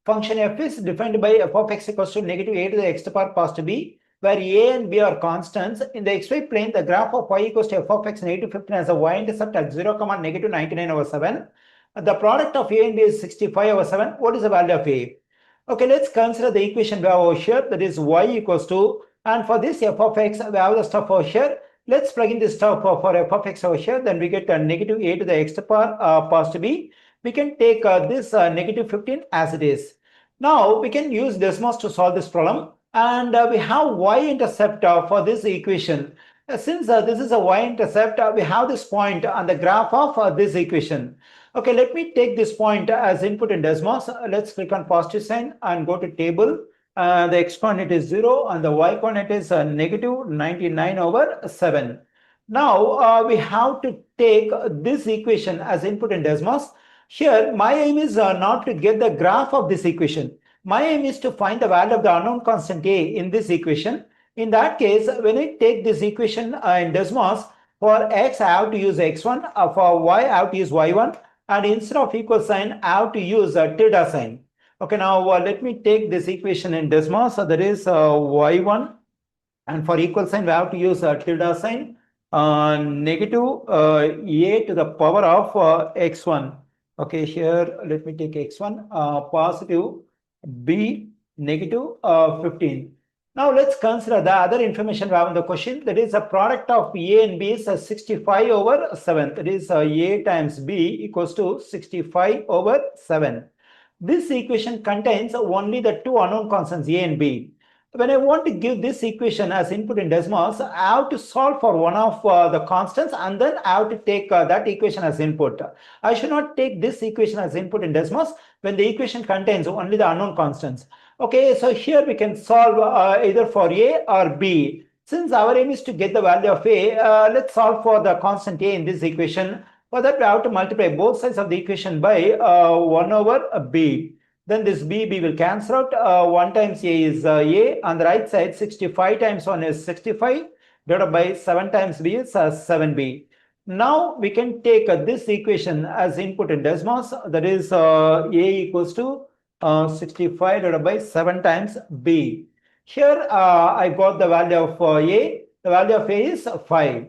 function f is defined by f of x equals to negative a to the x to the power positive b, where a and b are constants. In the xy plane, the graph of y equals to f of x negative 15 has a y-intercept at 0, negative 99 over 7. The product of a and b is 65 over 7. What is the value of a? Okay, let's consider the equation we have over here, that is y equals to, and for this f of x, we have the stuff over here. Let's plug in this stuff for f of x over here, then we get negative a to the x to the power positive b. We can take this negative 15 as it is. Now we can use Desmos to solve this problem, and we have y-intercept for this equation. Since this is a y-intercept, we have this point on the graph of this equation. Okay, let me take this point as input in Desmos. Let's click on positive sign and go to table. The x coordinate is 0 and the y coordinate is negative 99 over 7. Now we have to take this equation as input in Desmos. Here, my aim is not to get the graph of this equation. My aim is to find the value of the unknown constant a in this equation. In that case, when I take this equation in Desmos, for x I have to use x1, for y I have to use y1, and instead of equal sign I have to use tilde sign. Okay, now let me take this equation in Desmos. That is y1, and for equal sign we have to use tilde sign, negative a to the power of x1. Okay, here let me take x1, positive b, negative 15. Now let's consider the other information we have in the question. That is a product of a and b is 65 over 7. That is a times b equals to 65 over 7. This equation contains only the two unknown constants a and b. When I want to give this equation as input in Desmos, I have to solve for one of the constants, and then I have to take that equation as input. I should not take this equation as input in Desmos when the equation contains only the unknown constants. Okay, so here we can solve either for a or b. Since our aim is to get the value of a, let's solve for the constant a in this equation. For that, we have to multiply both sides of the equation by 1 over b. Then this b will cancel out. 1 times a is a. On the right side, 65 times 1 is 65, divided by 7 times b is 7b. Now we can take this equation as input in Desmos. That is a equals to 65 divided by 7 times b. Here I got the value of a. The value of a is 5.